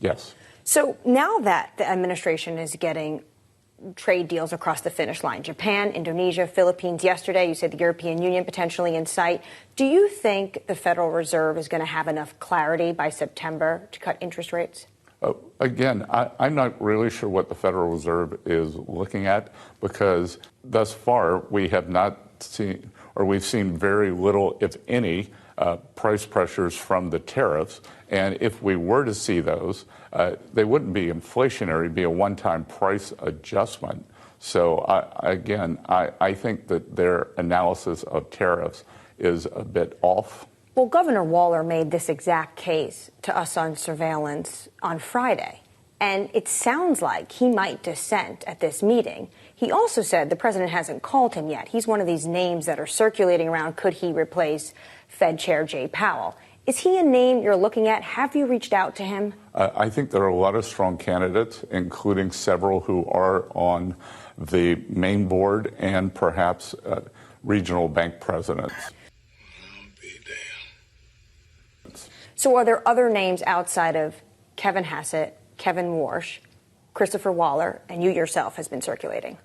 Yes. So now that the administration is getting trade deals across the finish line, Japan, Indonesia, Philippines, yesterday you said the European Union potentially in sight, do you think the Federal Reserve is going to have enough clarity by September to cut interest rates? Again, I'm not really sure what the Federal Reserve is looking at, because thus far we have not seen, or we've seen very little, if any, price pressures from the tariffs. And if we were to see those, they wouldn't be inflationary, it'd be a one-time price adjustment. So I think that their analysis of tariffs is a bit off. Well, Governor Waller made this exact case to us on surveillance on Friday, and it sounds like he might dissent at this meeting. He also said the president hasn't called him yet. He's one of these names that are circulating around. Could he replace Fed Chair Jay Powell? Is he a name you're looking at? Have you reached out to him? I think there are a lot of strong candidates, including several who are on the main board and perhaps regional bank presidents. So are there other names outside of Kevin Hassett, Kevin Warsh, Christopher Waller, and you yourself has been circulating?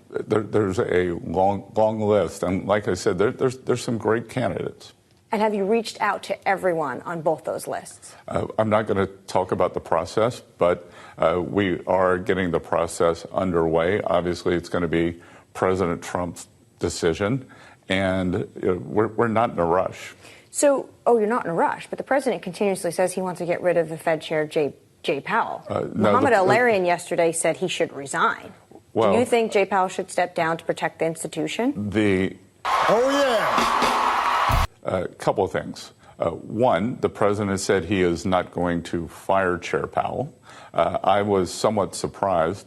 There's a long list. And like I said, there's some great candidates. And have you reached out to everyone on both those lists? I'm not going to talk about the process, but we are getting the process underway. Obviously, it's going to be President Trump's decision, and we're not in a rush. So, you're not in a rush, but the president continuously says he wants to get rid of the Fed Chair Jay Powell. Mohamed El-Erian yesterday said he should resign. Well, do you think Jay Powell should step down to protect the institution? A couple of things. One, the president said he is not going to fire Chair Powell. I was somewhat surprised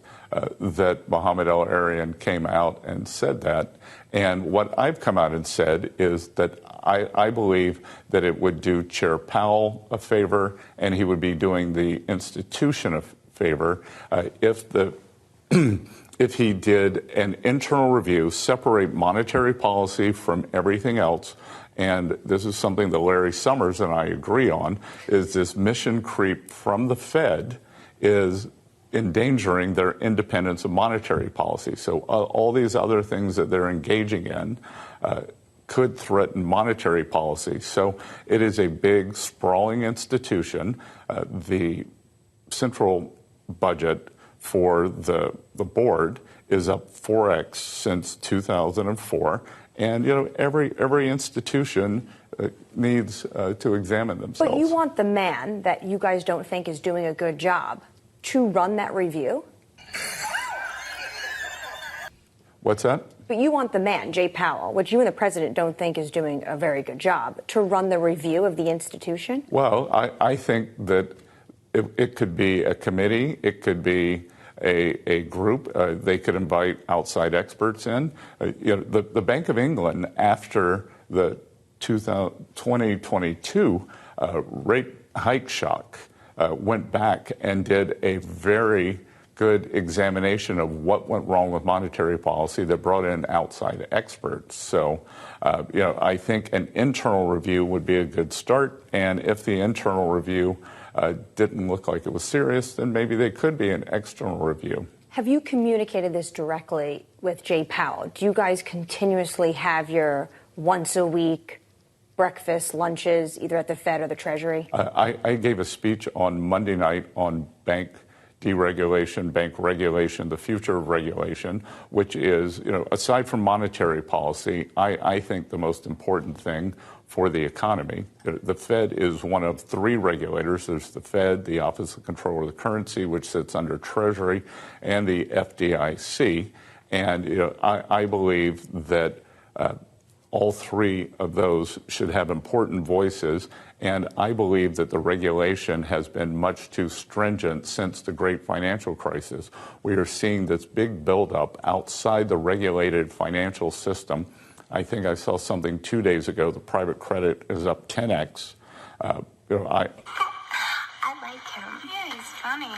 that Mohamed El-Erian came out and said that. And what I've come out and said is that I believe that it would do Chair Powell a favor, and he would be doing the institution a favor if he did an internal review, separate monetary policy from everything else. And this is something that Larry Summers and I agree on, is this mission creep from the Fed is endangering their independence of monetary policy. So all these other things that they're engaging in could threaten monetary policy. So it is a big, sprawling institution. The central budget for the board is up 4x since 2004. And, every institution needs to examine themselves. But you want the man that you guys don't think is doing a good job to run that review? What's that? But you want the man, Jay Powell, which you and the president don't think is doing a very good job, to run the review of the institution? Well, I think that it could be a committee. It could be a group. They could invite outside experts in. The Bank of England, after the 2022 rate hike shock, went back and did a very good examination of what went wrong with monetary policy that brought in outside experts. So, I think an internal review would be a good start. And if the internal review didn't look like it was serious, then maybe they could be an external review. Have you communicated this directly with Jay Powell? Do you guys continuously have your once-a-week breakfast, lunches, either at the Fed or the Treasury? I gave a speech on Monday night on bank deregulation, bank regulation, the future of regulation, which is, aside from monetary policy, I think the most important thing for the economy. The Fed is one of three regulators. There's the Fed, the Office of Controller of the Currency, which sits under Treasury, and the FDIC. And I believe that all three of those should have important voices. And I believe that the regulation has been much too stringent since the great financial crisis. We are seeing this big buildup outside the regulated financial system. I think I saw something 2 days ago. The private credit is up 10x. I like him. Yeah, he's funny.